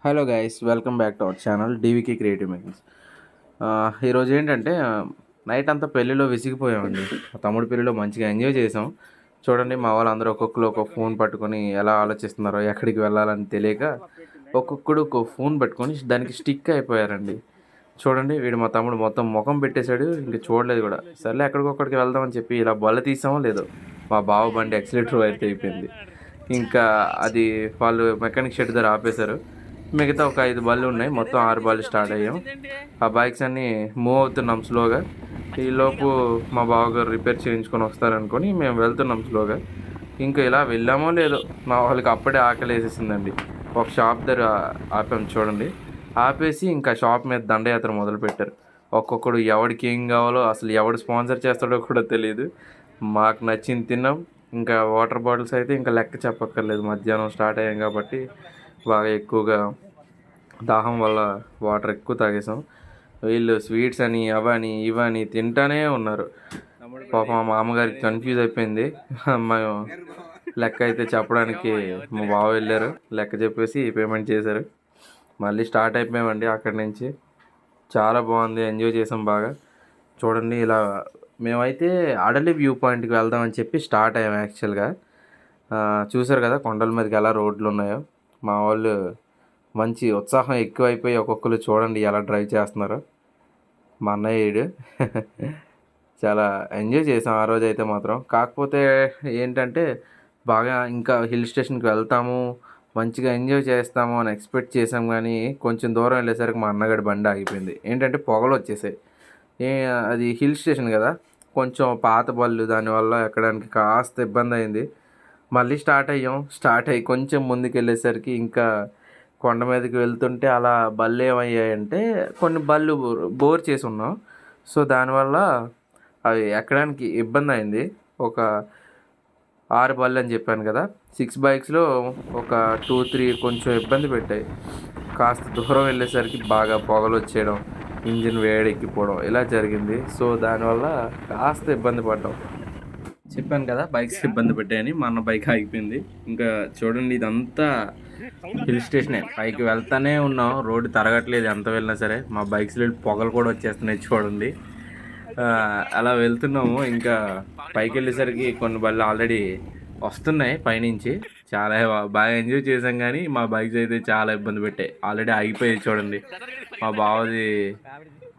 Hello guys, welcome back to our channel DVK creative makings. ఈరోజు ఏంటంటే night అంతా పెళ్ళిలో విసిగిపోయామండి. మా తమ్ముడి పెళ్ళిలో మంచిగా ఎంజాయ్ చేసాం. చూడండి, మా వాళ్ళందరూ ఒక్కొక్కరు ఒక ఫోన్ పట్టుకొని ఎలా ఆలోచిస్తున్నారో, ఎక్కడికి వెళ్ళాలని తెలియక ఒక్కొక్కడు ఒక ఫోన్ పట్టుకొని దానికి స్టిక్ అయిపోయారండి. చూడండి, వీడు మా తమ్ముడు మొత్తం ముఖం పెట్టేశాడు, ఇంక చూడలేదు కూడా. సర్లే ఎక్కడికొక్కడికి వెళ్దామని చెప్పి ఇలా బల్ల తీసామో లేదో మా బావ బండి యాక్సిలేటర్ వైర్ అయిపోయింది. ఇంకా అది వాళ్ళు మెకానిక్ షెడ్ దగ్గర ఆపేశారు. మిగతా ఒక 5 బళ్ళు ఉన్నాయి, మొత్తం 6 బళ్ళు స్టార్ట్ అయ్యాం. ఆ బైక్స్ అన్నీ మూవ్ అవుతున్నాం స్లోగా. ఈలోపు మా బావగారు రిపేర్ చేయించుకొని వస్తారనుకొని మేము వెళ్తున్నాం స్లోగా. ఇంకా ఇలా వెళ్ళామో లేదో మా వాళ్ళకి అప్పుడే ఆకలి వేసేసిందండి. ఒక షాప్ దగ్గర ఆపాం చూడండి. ఆపేసి ఇంకా షాప్ మీద దండయాత్ర మొదలుపెట్టారు. ఒక్కొక్కడు ఎవడికి ఏం కావాలో, అసలు ఎవడు స్పాన్సర్ చేస్తాడో కూడా తెలియదు. మాకు నచ్చింది తిన్నాం. ఇంకా వాటర్ బాటిల్స్ అయితే ఇంకా లెక్క చెప్పక్కర్లేదు, మధ్యాహ్నం స్టార్ట్ అయ్యాం కాబట్టి బాగా ఎక్కువగా దాహం వల్ల వాటర్ ఎక్కువ తాగేసాం. వీళ్ళు స్వీట్స్ అని అవని ఇవని తింటానే ఉన్నారు. పాప మా మామగారికి కన్ఫ్యూజ్ అయిపోయింది. మేము లెక్క అయితే చెప్పడానికి మా బావ వెళ్ళారు, లెక్క చెప్పేసి పేమెంట్ చేశారు. మళ్ళీ స్టార్ట్ అయిపోయామండి అక్కడి నుంచి. చాలా బాగుంది, ఎంజాయ్ చేసాం బాగా. చూడండి, ఇలా మేమైతే అడలి వ్యూ పాయింట్కి వెళ్దామని చెప్పి స్టార్ట్ అయ్యాం యాక్చువల్గా. చూసారు కదా కొండల మీదకి ఎలా రోడ్లు ఉన్నాయో. మా వాళ్ళు మంచి ఉత్సాహం ఎక్కువైపోయి ఒక్కొక్కరు చూడండి ఎలా డ్రైవ్ చేస్తున్నారు. మా అన్నయ్య చాలా ఎంజాయ్ చేసాం ఆ రోజు అయితే మాత్రం. కాకపోతే ఏంటంటే బాగా ఇంకా హిల్ స్టేషన్కి వెళ్తాము, మంచిగా ఎంజాయ్ చేస్తాము అని ఎక్స్పెక్ట్ చేసాం. కానీ కొంచెం దూరం వెళ్ళేసరికి మా అన్నగాడి బండి ఆగిపోయింది. ఏంటంటే పొగలు వచ్చేసాయి. అది హిల్ స్టేషన్ కదా, కొంచెం పాత బళ్ళు, దానివల్ల ఎక్కడానికి కాస్త ఇబ్బంది అయింది. మళ్ళీ స్టార్ట్ అయ్యి కొంచెం ముందుకు వెళ్ళేసరికి ఇంకా కొండ మీదకి వెళ్తుంటే అలా బళ్ళు ఏమయ్యాయంటే కొన్ని బళ్ళు బోర్ చేసి ఉన్నాం. సో దానివల్ల అవి ఎక్కడానికి ఇబ్బంది అయింది. ఒక 6 బళ్ళు అని చెప్పాను కదా, 6 బైక్స్లో ఒక 2-3 కొంచెం ఇబ్బంది పెట్టాయి. కాస్త దూరం వెళ్ళేసరికి బాగా పొగలు వచ్చేయడం, ఇంజిన్ వేడెక్కిపోవడం ఇలా జరిగింది. సో దానివల్ల కాస్త ఇబ్బంది పడ్డాం. చెప్పాను కదా బైక్స్ ఇబ్బంది పెట్టాయని. మా అన్న బైక్ ఆగిపోయింది. ఇంకా చూడండి, ఇదంతా హిల్ స్టేషనే. పైకి వెళ్తానే ఉన్నాం, రోడ్డు తరగట్లేదు ఎంత వెళ్ళినా సరే. మా బైక్స్లో పొగలు కూడా వచ్చేస్తున్నాయి చూడండి. అలా వెళ్తున్నాము. ఇంకా పైకి వెళ్ళేసరికి కొన్ని బళ్ళు ఆల్రెడీ వస్తున్నాయి పైనుంచి. చాలా బాగా ఎంజాయ్ చేసాం. కానీ మా బైక్స్ అయితే చాలా ఇబ్బంది పెట్టాయి, ఆల్రెడీ ఆగిపోయాయి చూడండి. మా బావది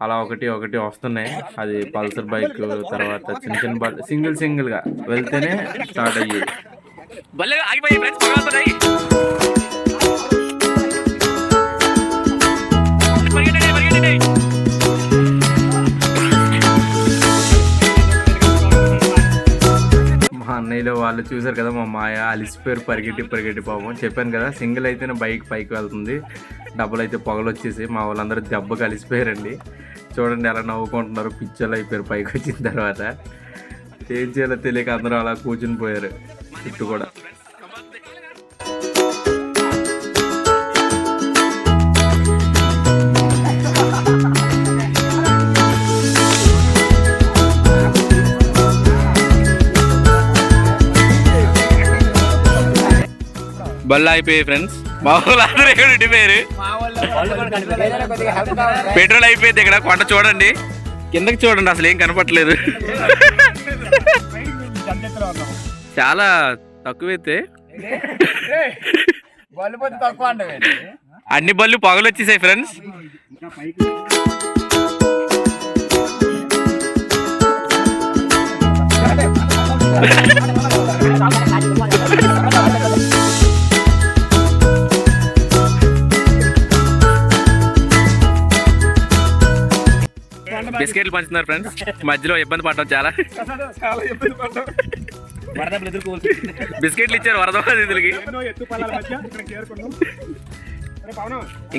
అలా ఒకటి వస్తున్నాయి. అది పల్సర్ బైక్, తర్వాత చిన్న చిన్న బళ్ళు సింగిల్గా వెళ్తేనే స్టార్ట్ అయ్యేది. మా అన్నయ్యలో వాళ్ళు చూసారు కదా, మా మాయ అలిసిపోయారు పరిగెట్టి పాపం. చెప్పాను కదా సింగిల్ అయితేనే బైక్ పైకి వెళ్తుంది, డబ్బులు అయితే పొగలు వచ్చేసి మా వాళ్ళందరూ దెబ్బ కలిసిపోయారండి. చూడండి ఎలా నవ్వుకుంటున్నారు, పిచ్చలు అయిపోయారు పైకి వచ్చిన తర్వాత. ఏం చేయాలో తెలియక అందరూ అలా కూర్చుని పోయారు చుట్టూ కూడా. బళ్ళు అయిపోయాయి ఫ్రెండ్స్. మా వాళ్ళు అందరూ ఎక్కడ ఉండిపోయారు. పెట్రోల్ అయిపోయింది ఇక్కడ. కొండ చూడండి, కిందకి చూడండి, అసలు ఏం కనపట్లేదు. చాలా తక్కువైతే అన్ని బళ్ళు పొగలు వచ్చేసాయి ఫ్రెండ్స్. బిస్కెట్లు పంచుతున్నారు ఫ్రెండ్స్. మధ్యలో ఇబ్బంది పడ్డాం చాలా. బిస్కెట్లు ఇచ్చారు వరద బాధితులకి.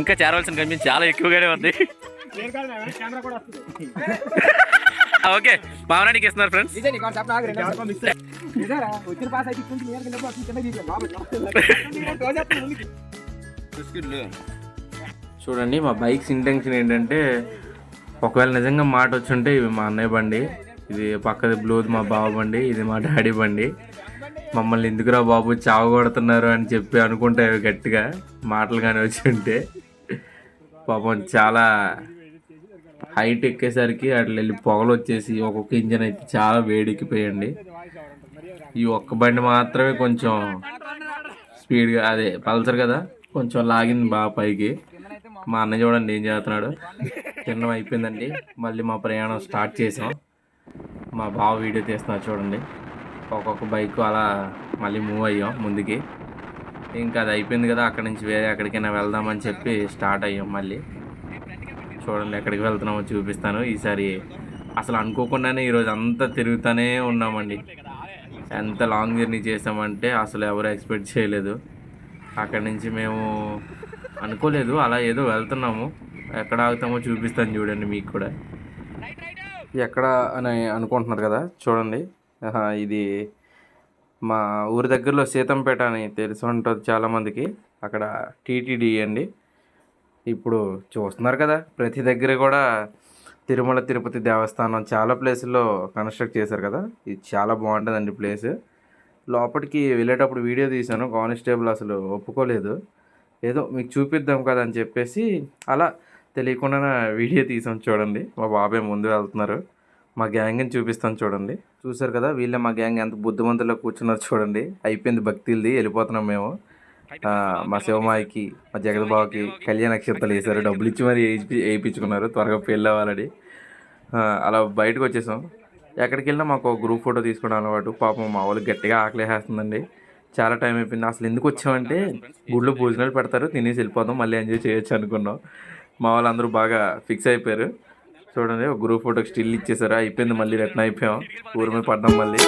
ఇంకా చేరవలసిన గమ్యం చాలా ఎక్కువగానే ఉంది. ఓకే, పవనానికి ఇస్తున్నారు ఫ్రెండ్స్. చూడండి, మా బైక్స్ ఇంటెన్షన్ ఏంటంటే, ఒకవేళ నిజంగా మాట వచ్చుంటే ఇవి మా అన్నయ్య బండి, ఇది పక్కది బ్లూది మా బావ బండి, ఇది మా డాడీ బండి. మమ్మల్ని ఎందుకురా బాబు చావగొడుతున్నారు అని చెప్పి అనుకుంటే గట్టిగా మాటలు కానీ వచ్చి ఉంటే పాపం చాలా హైట్ ఎక్కేసరికి అట్లా వెళ్ళి పొగలు వచ్చేసి ఒక్కొక్క ఇంజన్ అయితే చాలా వేడెక్కిపోయండి. ఈ ఒక్క బండి మాత్రమే కొంచెం స్పీడ్గా అదే పల్సర్ కదా కొంచెం లాగింది బాగా పైకి. మా అన్న చూడండి ఏం చేస్తున్నాడు. తినడం అయిపోయిందండి, మళ్ళీ మా ప్రయాణం స్టార్ట్ చేసాం. మా బావ వీడియో తీస్తున్నారు చూడండి. ఒక్కొక్క బైక్ అలా మళ్ళీ మూవ్ అయ్యాం ముందుకి. ఇంకా అది అయిపోయింది కదా, అక్కడి నుంచి వేరే ఎక్కడికైనా వెళ్దామని చెప్పి స్టార్ట్ అయ్యాం మళ్ళీ. చూడండి ఎక్కడికి వెళ్తున్నామో చూపిస్తాను ఈసారి. అసలు అనుకోకుండానే ఈరోజు అంతా తిరుగుతూనే ఉన్నామండి. ఎంత లాంగ్ జర్నీ చేసామంటే అసలు ఎవరు ఎక్స్పెక్ట్ చేయలేదు. అక్కడి నుంచి మేము అనుకోలేదు అలా ఏదో వెళ్తున్నాము. ఎక్కడ ఆగుతామో చూపిస్తాను చూడండి మీకు కూడా. ఎక్కడ అని అనుకుంటున్నారు కదా, చూడండి ఇది మా ఊరి దగ్గరలో సీతంపేట అని తెలిసి ఉంటుంది చాలామందికి. అక్కడ టీటీడీ అండి. ఇప్పుడు చూస్తున్నారు కదా ప్రతి దగ్గర కూడా తిరుమల తిరుపతి దేవస్థానం చాలా ప్లేసుల్లో కన్స్ట్రక్ట్ చేశారు కదా. ఇది చాలా బాగుంటుందండి ప్లేస్. లోపలికి వెళ్ళేటప్పుడు వీడియో తీశాను, కానిస్టేబుల్ అసలు ఒప్పుకోలేదు. ఏదో మీకు చూపిద్దాం కదా అని చెప్పేసి అలా తెలియకుండా వీడియో తీసాం చూడండి. మా బాబాయ్ ముందు వెళ్తున్నారు, మా గ్యాంగ్ని చూపిస్తాను చూడండి. చూసారు కదా వీళ్ళే మా గ్యాంగ్ ఎంత బుద్ధిమంతుల్లో కూర్చున్నారు చూడండి. అయిపోయింది భక్తిల్ది, వెళ్ళిపోతున్నాం మేము. మా శివమాయికి మా జగద్బాబుకి కళ్యాణ నక్షత్రాలు వేశారు, డబ్బులు ఇచ్చి మరి వేయించుకున్నారు త్వరగా పెళ్ళి అవ్వాలని. అలా బయటకు వచ్చేసాం. ఎక్కడికి వెళ్ళినా మాకు ఒక గ్రూప్ ఫోటో తీసుకోవడం అలవాటు. పాపం మా వాళ్ళు గట్టిగా ఆకలేసేస్తుందండి, చాలా టైం అయిపోయింది. అసలు ఎందుకు వచ్చామంటే గుడిలో భోజనాలు పెడతారు, తినేసి వెళ్ళిపోదాం, మళ్ళీ ఎంజాయ్ చేయొచ్చు అనుకున్నాం. మా వాళ్ళందరూ బాగా ఫిక్స్ అయిపోయారు. చూడండి ఒక గ్రూప్ ఫోటోకి స్టిల్ ఇచ్చేసారు, అయిపోయింది. మళ్ళీ రిటర్న్ అయిపోయాం, ఊరి మీద పడ్డాం మళ్ళీ.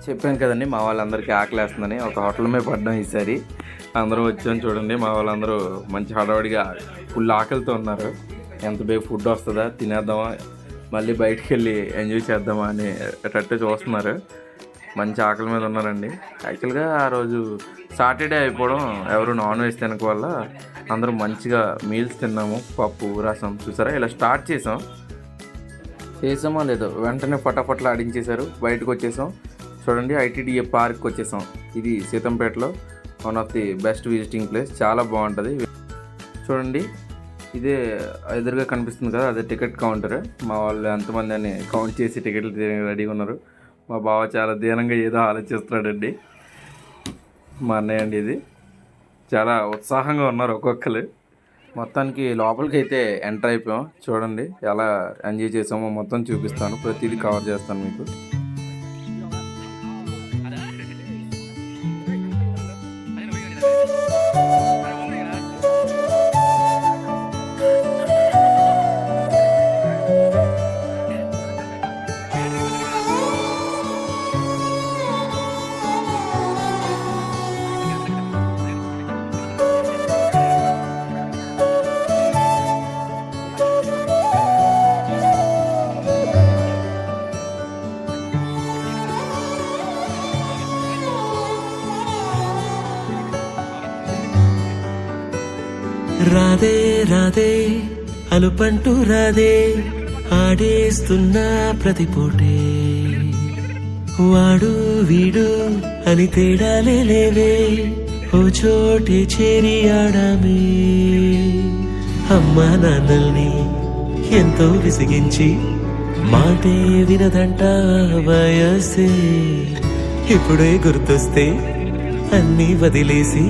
చెప్పాను కదండి మా వాళ్ళందరికీ ఆకలేస్తుందని, ఒక హోటల్ మీద పడ్డాం ఈసారి. అందరూ వచ్చాం చూడండి. మా వాళ్ళందరూ మంచి హడావుడిగా ఫుల్ ఆకలితో ఉన్నారు. ఎంత బేగ ఫుడ్ వస్తుందా, తినేద్దామా, మళ్ళీ బయటికి వెళ్ళి ఎంజాయ్ చేద్దామా అని అట్టట్టు చూస్తున్నారు. మంచి ఆకలి మీద ఉన్నారండి. యాక్చువల్గా ఆ రోజు సాటర్డే అయిపోవడం, ఎవరు నాన్ వెజ్ తినక వల్ల అందరూ మంచిగా మీల్స్ తిన్నాము. పప్పు రసం చూసారా, ఇలా స్టార్ట్ చేసామా లేదో వెంటనే ఫటాఫట్లు ఆడించేశారు. బయటకు వచ్చేసాం చూడండి. ఐటీడీఏ పార్క్ వచ్చేసాం. ఇది సీతంపేటలో one of the best visiting place, చాలా బాగుంటుంది చూడండి. ఇదే ఎదురుగా కనిపిస్తుంది కదా, అదే టికెట్ కౌంటర్. మా వాళ్ళు ఎంతమంది అని కౌంట్ చేసి టికెట్లు రెడీగా ఉన్నారు. మా బావ చాలా దీనంగా ఏదో ఆలోచిస్తున్నాడండి. మా అన్నయ్య అండి, ఇది చాలా ఉత్సాహంగా ఉన్నారు ఒక్కొక్కరు. మొత్తానికి లోపలికి అయితే ఎంటర్ అయిపోయాం. చూడండి ఎలా ఎంజాయ్ చేసామో మొత్తం చూపిస్తాను, ప్రతిదీ కవర్ చేస్తాను మీకు. రాధే రాధే అలుపంటూ రాధే, ఆడేస్తున్నా ప్రతి పూటే, వాడు వీడు అని తేడాలే లేవే, ఓ చోటే చేరి ఆడామే. అమ్మా నాన్నల్ని ఎంతో విసిగించి మాటే వినదంట వయసే, ఇప్పుడే గుర్తొస్తే అన్నీ వదిలేసి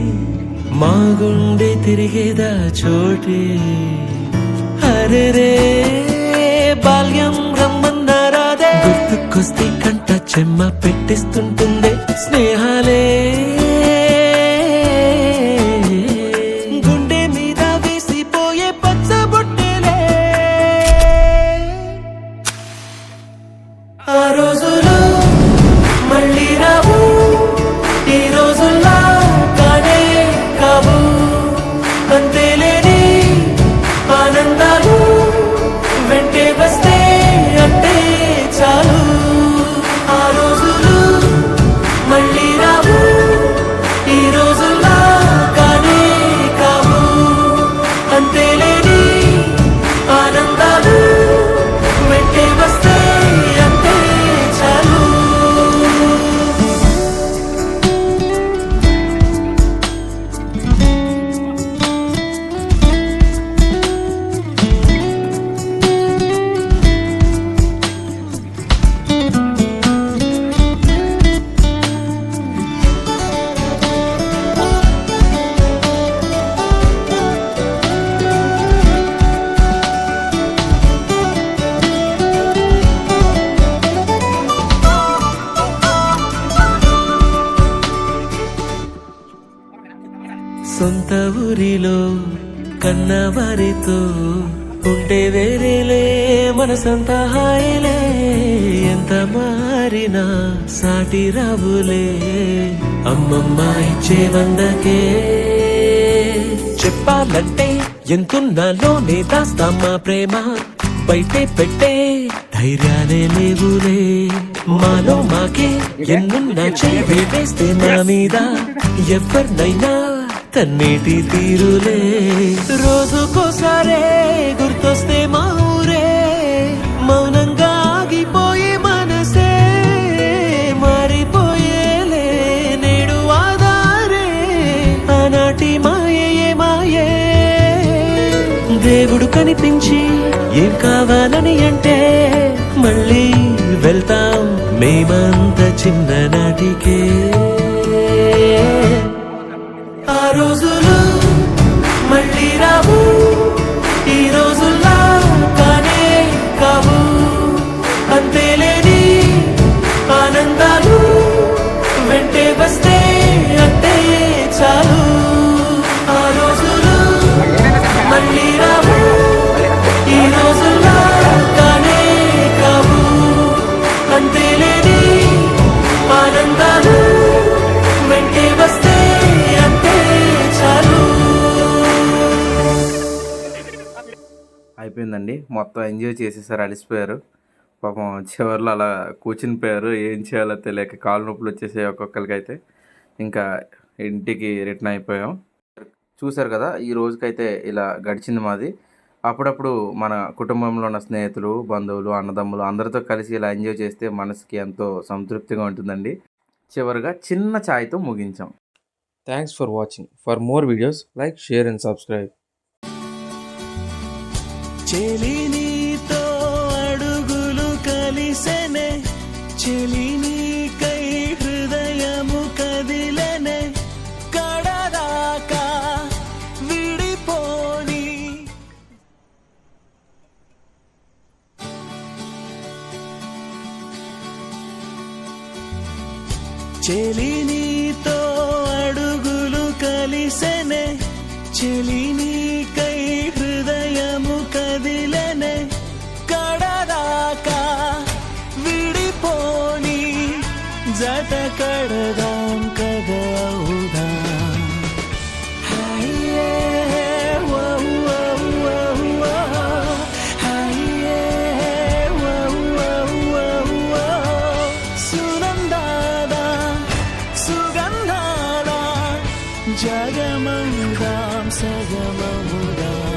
మా గుండె తిరిగేదా చోటే. అరే రే బాల్యం రమ్మన్నారాదే, గుర్తుకొస్తే కంట చెమ్మ పెట్టిస్తుంటుందే స్నేహాలే, గుండె మీద వేసిపోయే పచ్చబొట్టెలే. ఆ రోజులు మళ్ళీ రావు, ఈ రోజుల్లా కానే కావు, అంతేలేని ఆనందాలు వెంటే వస్తే అంటే చాలు. ఆ రోజులు మళ్ళీ రావు. సొంత ఊరిలో కన్నవారితో ఉంటే వేరేలే మనసంతా హాయిలే. ఎంత మారినా సాటి రావులే అమ్మమ్మ ఇచ్చే వందకే. చెప్పాలంటే ఎంతున్నాలోనే దాస్తామా ప్రేమ, బయటే పెట్టే ధైర్యాలే లేవులే. మాలో మాకే ఎన్నున్నా చేయి వేస్తే నా మీద ఎవరినైనా కన్నీటి తీరులే. రోజుకోసారే గుర్తొస్తే మా ఊరే, మౌనంగా ఆగిపోయే మనసే మారిపోయేలే నేడు ఆధారే. ఆనాటి మాయే మాయే దేవుడు కనిపించి ఏం కావాలని అంటే మళ్ళీ వెళ్తాం మేమంత చిన్ననాటికే. ఆ రోజులు మళ్ళీ రావు, ఈ రోజుల్లా కానే కావు. అంతేలేని ఆనందాలు వెంటే వస్తే అంతే చాలు. ఆ రోజులు మళ్ళీ రావు, ఈ రోజుల్లా కానే కావు. అంతేలేని ఆనందాలు వెంటే వస్తే అంతే చాలు. అయిపోయిందండి, మొత్తం ఎంజాయ్ చేసేసారు, అలిసిపోయారు పాపం. చివర్లో అలా కూర్చుని పోయారు, ఏం చేయాలో తెలియక కాలు నొప్పులు వచ్చేసాయి ఒక్కొక్కరికైతే. ఇంకా ఇంటికి రిటర్న్ అయిపోయాం. చూసారు కదా, ఈ రోజుకైతే ఇలా గడిచింది మాది. అప్పుడప్పుడు మన కుటుంబంలో ఉన్న స్నేహితులు, బంధువులు, అన్నదమ్ములు అందరితో కలిసి ఇలా ఎంజాయ్ చేస్తే మనసుకి ఎంతో సంతృప్తిగా ఉంటుందండి. చివరిగా చిన్న ఛాయ్తో ముగించాం. Thanks for watching. For more videos like, share and subscribe. చెలి నీతో అడుగులు కలిసెనే, చెలి నీకై హృదయము కదిలెనే, కడదాకా విడిపోని. చెలి నీతో అడుగులు కలిసెనే, చెలి నీకై హృదయము కదిలెనే, కడదాకా విడిపోని. జత కడదాం కదవుదాం. హయ్యే వో వో వో వో, హయ్యే వో వో వో వో. సునందాల సుగంధాల జగమౌదాం సగమౌదాం.